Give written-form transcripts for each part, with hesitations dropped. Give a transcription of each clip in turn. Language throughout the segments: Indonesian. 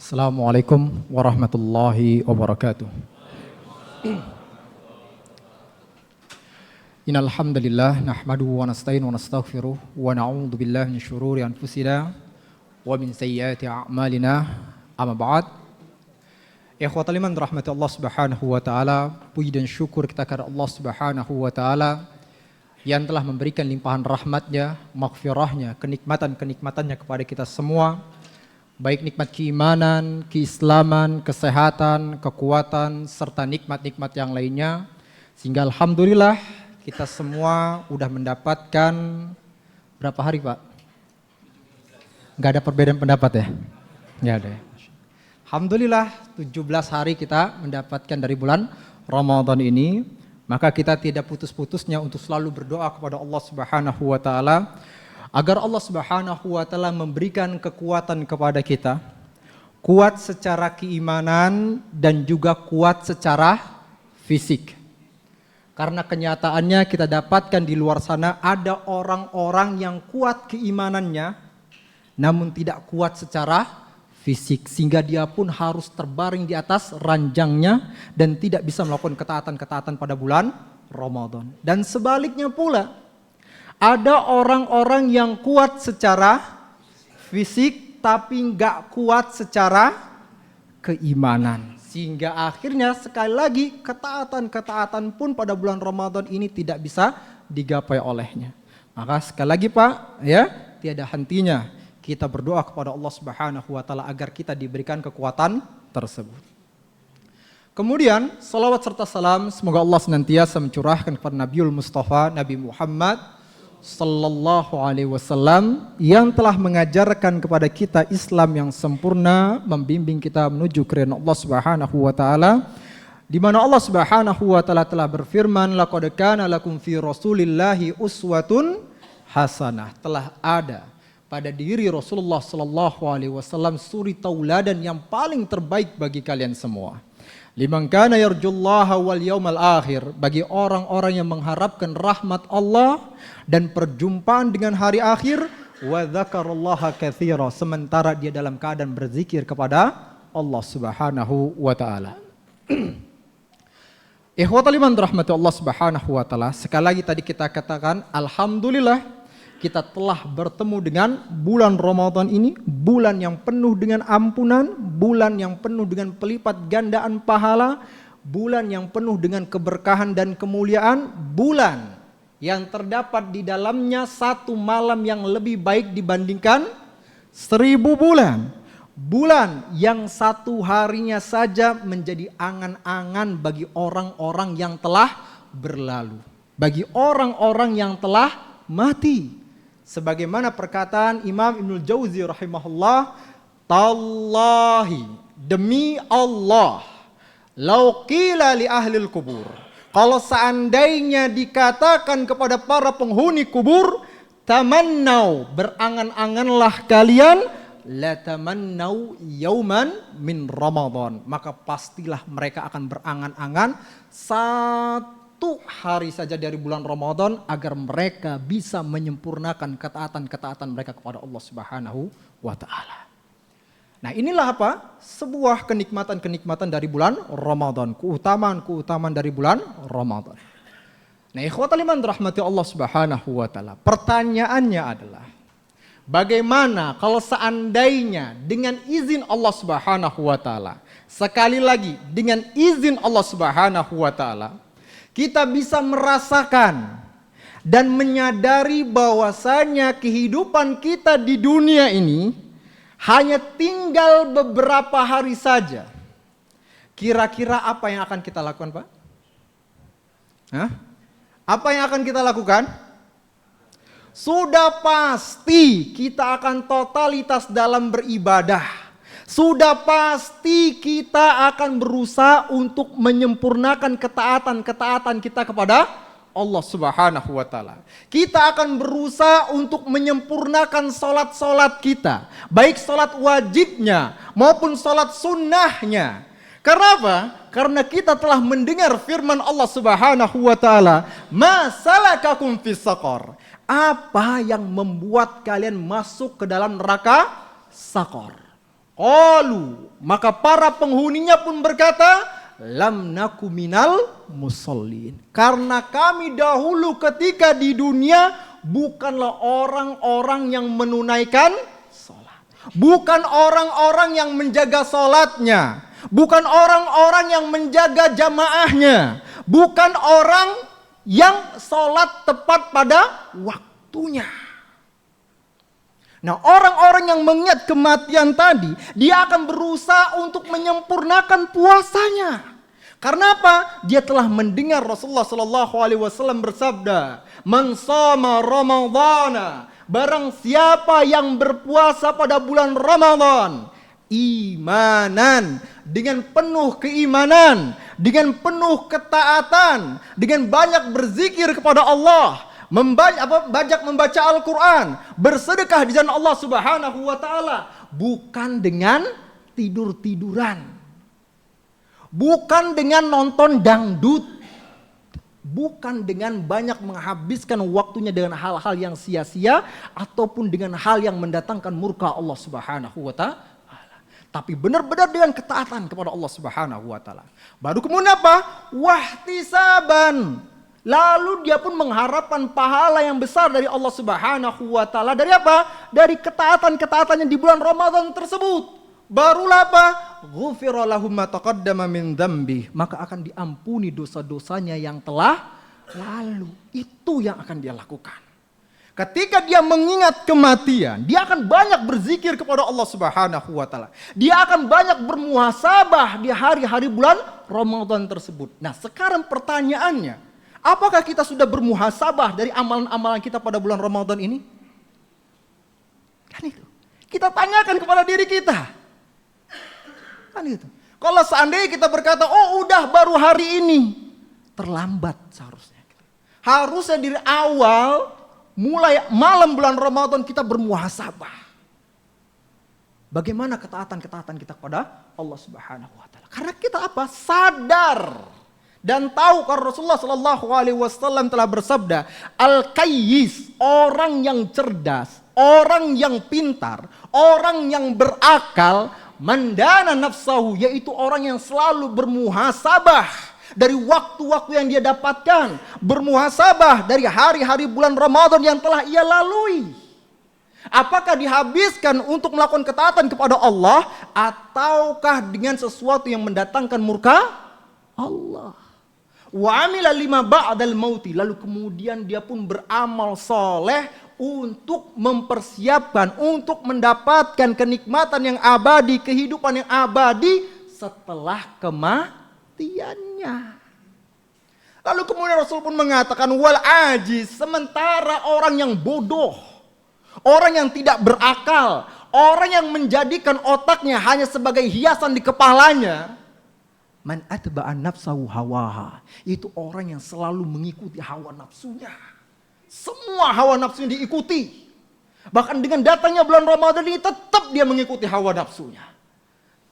Assalamualaikum warahmatullahi wabarakatuh. Innal hamdalillah nahmaduhu wa nasta'inuhu wa nastaghfiruh wa na'udzu billahi min syururi anfusina wa min sayyiati a'malina. Amma ba'd. Ikhwatal iman rahmati Allah Subhanahu wa taala, puji dan syukur kita kepada Allah Subhanahu wa taala yang telah memberikan limpahan rahmatnya, maghfirahnya, kenikmatan-kenikmatannya kepada kita semua. Baik nikmat keimanan, keislaman, kesehatan, kekuatan, serta nikmat-nikmat yang lainnya. Sehingga alhamdulillah kita semua udah mendapatkan berapa hari Pak? Gak ada perbedaan pendapat ya? Gak ada ya? Alhamdulillah 17 hari kita mendapatkan dari bulan Ramadan ini. Maka kita tidak putus-putusnya untuk selalu berdoa kepada Allah Subhanahu wa taala agar Allah Subhanahu wa taala memberikan kekuatan kepada kita, kuat secara keimanan dan juga kuat secara fisik. Karena kenyataannya kita dapatkan di luar sana ada orang-orang yang kuat keimanannya namun tidak kuat secara fisik, sehingga dia pun harus terbaring di atas ranjangnya dan tidak bisa melakukan ketaatan-ketaatan pada bulan Ramadan. Dan sebaliknya pula, ada orang-orang yang kuat secara fisik tapi nggak kuat secara keimanan. Sehingga akhirnya sekali lagi ketaatan-ketaatan pun pada bulan Ramadan ini tidak bisa digapai olehnya. Maka sekali lagi Pak, ya, tiada hentinya kita berdoa kepada Allah Subhanahu wa taala agar kita diberikan kekuatan tersebut. Kemudian salawat serta salam semoga Allah senantiasa mencurahkan kepada Nabiul Mustafa Nabi Muhammad sallallahu alaihi wasallam yang telah mengajarkan kepada kita Islam yang sempurna, membimbing kita menuju keridhaan Allah Subhanahu wa taala, di mana Allah Subhanahu wa taala telah berfirman, laqad kana lakum fi rasulillahi uswatun hasanah. Telah ada pada diri Rasulullah sallallahu alaihi wasallam suri tauladan yang paling terbaik bagi kalian semua. Liman kana yarjullaha wal yawmal akhir, bagi orang-orang yang mengharapkan rahmat Allah dan perjumpaan dengan hari akhir, wa dzakarallaha katsira, sementara dia dalam keadaan berzikir kepada Allah Subhanahu wa taala. Ikhwatal iman rahmati Allah Subhanahu wa taala, sekali lagi tadi kita katakan alhamdulillah kita telah bertemu dengan bulan Ramadan ini, bulan yang penuh dengan ampunan, bulan yang penuh dengan pelipat gandaan pahala, bulan yang penuh dengan keberkahan dan kemuliaan, bulan yang terdapat di dalamnya satu malam yang lebih baik dibandingkan 1000 bulan. Bulan yang satu harinya saja menjadi angan-angan bagi orang-orang yang telah berlalu, bagi orang-orang yang telah mati. Sebagaimana perkataan Imam Ibnul Jauzi rahimahullah, tallahi, demi Allah, lau qila li ahlil kubur, kalau seandainya dikatakan kepada para penghuni kubur, tamannau, berangan-anganlah kalian, la tamannau yauman min Ramadan, maka pastilah mereka akan berangan-angan satu hari saja dari bulan Ramadan agar mereka bisa menyempurnakan ketaatan-ketaatan mereka kepada Allah Subhanahu wa taala. Nah, inilah apa? Sebuah kenikmatan-kenikmatan dari bulan Ramadan, keutamaan-keutamaan dari bulan Ramadan. Nah, ikhwatal iman rahmati Allah Subhanahu wa taala. Pertanyaannya adalah, bagaimana kalau seandainya dengan izin Allah Subhanahu wa taala, sekali lagi dengan izin Allah Subhanahu wa taala, kita bisa merasakan dan menyadari bahwasanya kehidupan kita di dunia ini hanya tinggal beberapa hari saja. Kira-kira apa yang akan kita lakukan, Pak? Hah? Apa yang akan kita lakukan? Sudah pasti kita akan totalitas dalam beribadah. Sudah pasti kita akan berusaha untuk menyempurnakan ketaatan-ketaatan kita kepada Allah Subhanahu wa taala. Kita akan berusaha untuk menyempurnakan salat-salat kita, baik salat wajibnya maupun salat sunnahnya. Karena apa? Karena kita telah mendengar firman Allah Subhanahu wa taala, "Ma salakakum fis saqar?" Apa yang membuat kalian masuk ke dalam neraka Saqar? Qalu, Maka para penghuninya pun berkata, lam naku minal musallin. Karena kami dahulu ketika di dunia bukanlah orang-orang yang menunaikan salat. Bukan orang-orang yang menjaga salatnya. Bukan orang-orang yang menjaga jamaahnya. Bukan orang yang salat tepat pada waktunya. Nah, orang-orang yang mengingat kematian tadi, dia akan berusaha untuk menyempurnakan puasanya. Karena apa? Dia telah mendengar Rasulullah SAW bersabda, "Man shama Ramadhana," barang siapa yang berpuasa pada bulan Ramadan, imanan, dengan penuh keimanan, dengan penuh ketaatan, dengan banyak berzikir kepada Allah, banyak membaca Al-Quran, bersedekah di jalan Allah Subhanahu wa Ta'ala, bukan dengan tidur-tiduran, bukan dengan nonton dangdut, bukan dengan banyak menghabiskan waktunya dengan hal-hal yang sia-sia ataupun dengan hal yang mendatangkan murka Allah Subhanahu wa Ta'ala, tapi benar-benar dengan ketaatan kepada Allah Subhanahu wa Ta'ala. Baru kemudian apa? Wahtisaban. Lalu dia pun mengharapkan pahala yang besar dari Allah Subhanahu wa Ta'ala. Dari apa? Dari ketaatan-ketaatannya di bulan Ramadan tersebut. Barulah apa? Ghufira lahum ma taqaddama min dzambi. Maka akan diampuni dosa-dosanya yang telah lalu. Itu yang akan dia lakukan. Ketika dia mengingat kematian, dia akan banyak berzikir kepada Allah Subhanahu wa Ta'ala. Dia akan banyak bermuhasabah di hari-hari bulan Ramadan tersebut. Nah, sekarang pertanyaannya, apakah kita sudah bermuhasabah dari amalan-amalan kita pada bulan Ramadan ini? Kan itu. Kita tanyakan kepada diri kita. Kan itu. Kalau seandainya kita berkata, oh udah baru hari ini, terlambat seharusnya. Harusnya dari awal, mulai malam bulan Ramadan kita bermuhasabah. Bagaimana ketaatan-ketaatan kita kepada Allah Subhanahu wa Ta'ala? Karena kita apa? Sadar dan tahu kalau Rasulullah SAW telah bersabda, al-qayyis, orang yang cerdas, orang yang pintar, orang yang berakal, mandana nafsahu, yaitu orang yang selalu bermuhasabah dari waktu-waktu yang dia dapatkan, bermuhasabah dari hari-hari bulan Ramadan yang telah ia lalui. Apakah dihabiskan untuk melakukan ketaatan kepada Allah ataukah dengan sesuatu yang mendatangkan murka Allah? Wa amila lima ba'dal mauti, lalu kemudian dia pun beramal soleh untuk mempersiapkan, untuk mendapatkan kenikmatan yang abadi, kehidupan yang abadi setelah kematiannya. Lalu kemudian Rasul pun mengatakan wal ajiz, sementara orang yang bodoh, orang yang tidak berakal, orang yang menjadikan otaknya hanya sebagai hiasan di kepalanya, man atba'an nafsahu hawaha, itu orang yang selalu mengikuti hawa nafsunya. Semua hawa nafsunya diikuti. Bahkan dengan datangnya bulan Ramadan ini tetap dia mengikuti hawa nafsunya.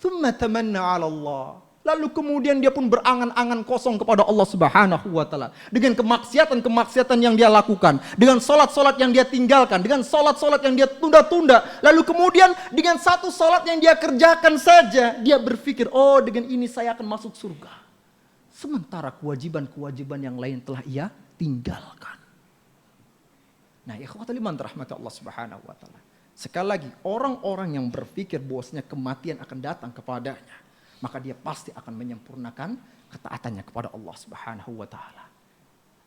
Tsumma tamanna 'ala Allah. Lalu kemudian dia pun berangan-angan kosong kepada Allah Subhanahu wa Ta'ala. Dengan kemaksiatan-kemaksiatan yang dia lakukan. Dengan solat-solat yang dia tinggalkan. Dengan solat-solat yang dia tunda-tunda. Lalu kemudian dengan satu solat yang dia kerjakan saja, dia berpikir, oh dengan ini saya akan masuk surga. Sementara kewajiban-kewajiban yang lain telah ia tinggalkan. Nah, ikhwatul iman rahmati Allah Subhanahu wa Ta'ala. Sekali lagi, orang-orang yang berpikir bahwasanya kematian akan datang kepadanya, maka dia pasti akan menyempurnakan ketaatannya kepada Allah Subhanahu wa Ta'ala.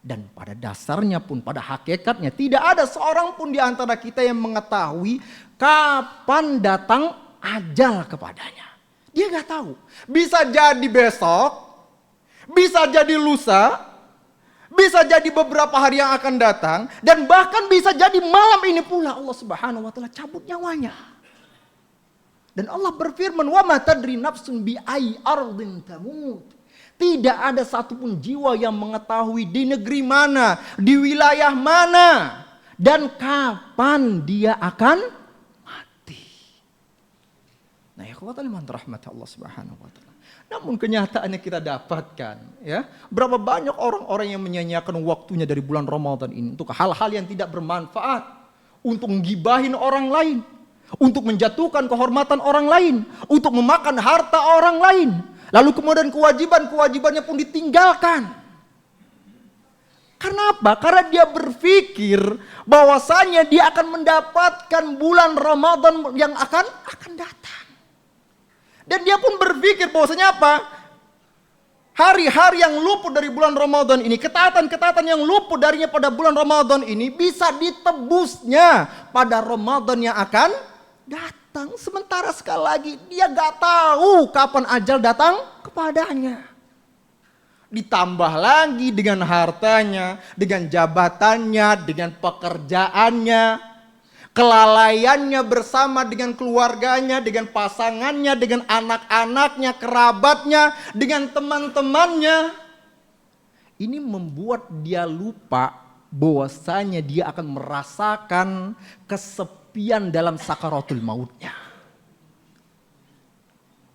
Dan pada dasarnya pun, pada hakikatnya, tidak ada seorang pun di antara kita yang mengetahui kapan datang ajal kepadanya. Dia gak tahu. Bisa jadi besok, bisa jadi lusa, bisa jadi beberapa hari yang akan datang, dan bahkan bisa jadi malam ini pula Allah Subhanahu wa Ta'ala cabut nyawanya. Dan Allah berfirman, wa ma tadri nafsun bi ai ardin tamut. Tidak ada satupun jiwa yang mengetahui di negeri mana, di wilayah mana, dan kapan dia akan mati. Nah, ikhwatul iman rahmat Allah Subhanahu wa Ta'ala. Namun kenyataannya kita dapatkan, ya, berapa banyak orang-orang yang menyanyiakan waktunya dari bulan Ramadan ini untuk hal-hal yang tidak bermanfaat, untuk menggibahin orang lain, untuk menjatuhkan kehormatan orang lain, untuk memakan harta orang lain. Lalu kemudian kewajiban-kewajibannya pun ditinggalkan. Karena apa? Karena dia berpikir bahwasanya dia akan mendapatkan bulan Ramadan yang akan datang. Dan dia pun berpikir bahwasanya apa? Hari-hari yang luput dari bulan Ramadan ini, ketaatan-ketaatan yang luput darinya pada bulan Ramadan ini bisa ditebusnya pada Ramadan yang akan datang. Sementara sekali lagi dia gak tahu kapan ajal datang kepadanya. Ditambah lagi dengan hartanya, dengan jabatannya, dengan pekerjaannya, kelalaiannya bersama dengan keluarganya, dengan pasangannya, dengan anak-anaknya, kerabatnya, dengan teman-temannya. Ini membuat dia lupa bahwasanya dia akan merasakan kesepian dalam sakaratul mautnya.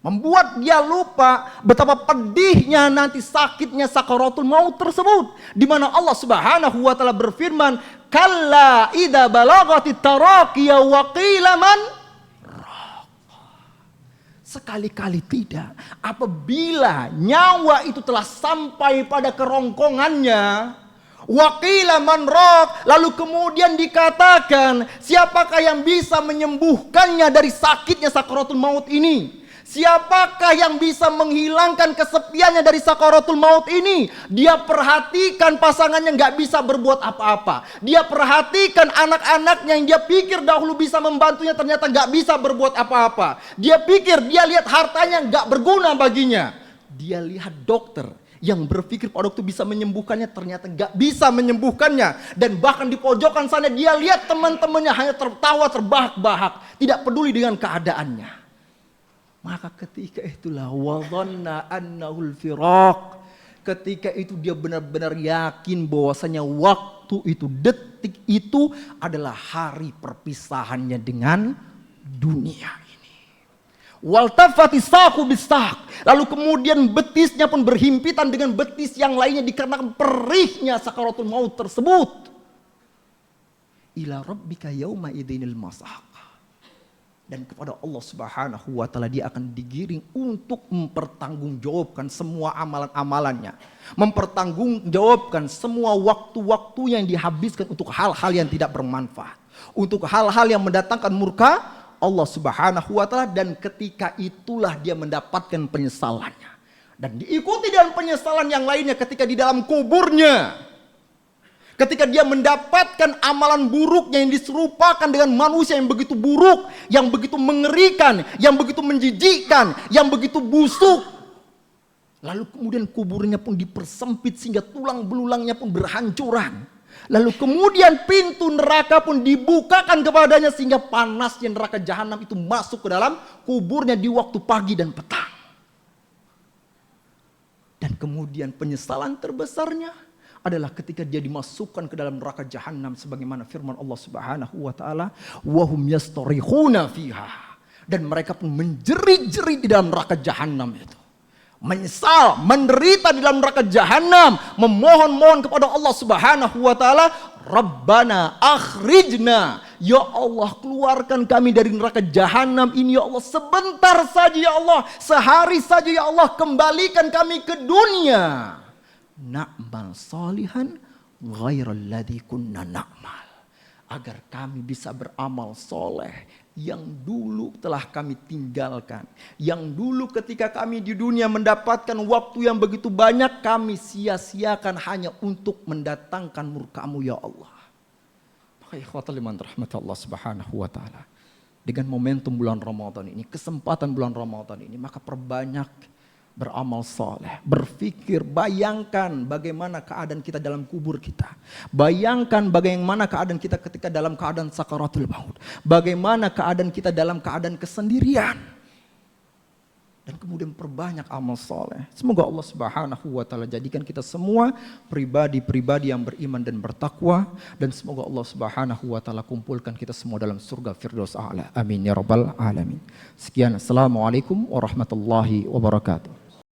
Membuat dia lupa betapa pedihnya nanti sakitnya sakaratul maut tersebut. Di mana Allah Subhanahu wa taala berfirman, "Kalla idza balagati taraqiya wa qila man raq." Sekali-kali tidak. Apabila nyawa itu telah sampai pada kerongkongannya, wa qila man raq, lalu kemudian dikatakan, siapakah yang bisa menyembuhkannya dari sakitnya sakaratul maut ini? Siapakah yang bisa menghilangkan kesepiannya dari sakaratul maut ini? Dia perhatikan pasangannya gak bisa berbuat apa-apa. Dia perhatikan anak-anaknya yang dia pikir dahulu bisa membantunya ternyata gak bisa berbuat apa-apa. Dia pikir, dia lihat hartanya gak berguna baginya. Dia lihat dokter yang berpikir pada waktu bisa menyembuhkannya ternyata gak bisa menyembuhkannya. Dan bahkan di pojokan sana dia lihat teman-temannya hanya tertawa terbahak-bahak, tidak peduli dengan keadaannya. Maka ketika itulah wadhanna annahul firaq. Ketika itu dia benar-benar yakin bahwasanya waktu itu, detik itu adalah hari perpisahannya dengan dunia ini. Waltafati saqu bisaq. Lalu kemudian betisnya pun berhimpitan dengan betis yang lainnya dikarenakan perihnya sakaratul maut tersebut. Ila rabbika yauma idzinil masaq. Dan kepada Allah Subhanahu wa taala dia akan digiring untuk mempertanggungjawabkan semua amalan-amalannya. Mempertanggungjawabkan semua waktu-waktu yang dihabiskan untuk hal-hal yang tidak bermanfaat. Untuk hal-hal yang mendatangkan murka Allah Subhanahu wa taala, dan ketika itulah dia mendapatkan penyesalannya. Dan diikuti dengan penyesalan yang lainnya ketika di dalam kuburnya. Ketika dia mendapatkan amalan buruknya yang diserupakan dengan manusia yang begitu buruk, yang begitu mengerikan, yang begitu menjijikkan, yang begitu busuk. Lalu kemudian kuburnya pun dipersempit sehingga tulang belulangnya pun berhancuran. Lalu kemudian pintu neraka pun dibukakan kepadanya sehingga panasnya neraka jahanam itu masuk ke dalam kuburnya di waktu pagi dan petang. Dan kemudian penyesalan terbesarnya adalah ketika dia dimasukkan ke dalam neraka jahanam sebagaimana firman Allah Subhanahu wa taala, wa hum yastarihuna fiha, dan mereka pun menjerit-jerit di dalam neraka jahanam itu. Menyesal, menderita di dalam neraka jahanam, memohon-mohon kepada Allah Subhanahu wa taala, Rabbana akhrijna, ya Allah keluarkan kami dari neraka jahanam ini ya Allah, sebentar saja ya Allah, sehari saja ya Allah, kembalikan kami ke dunia. Na'mal salihan ghairal ladzi kunna na'mal, agar kami bisa beramal soleh yang dulu telah kami tinggalkan, yang dulu ketika kami di dunia mendapatkan waktu yang begitu banyak kami sia-siakan hanya untuk mendatangkan murka-Mu ya Allah. Maka ikhwatal iman rahmat Allah Subhanahu wa taala, dengan momentum bulan Ramadan ini, kesempatan bulan Ramadan ini, maka perbanyak beramal soleh, berpikir, bayangkan bagaimana keadaan kita dalam kubur kita. Bayangkan bagaimana keadaan kita ketika dalam keadaan sakaratul maut. Bagaimana keadaan kita dalam keadaan kesendirian. Dan kemudian perbanyak amal soleh. Semoga Allah Subhanahu wa taala jadikan kita semua pribadi-pribadi yang beriman dan bertakwa. Dan semoga Allah Subhanahu wa taala kumpulkan kita semua dalam surga Firdaus A'la. Amin ya rabbal alamin. Sekian, assalamualaikum warahmatullahi wabarakatuh.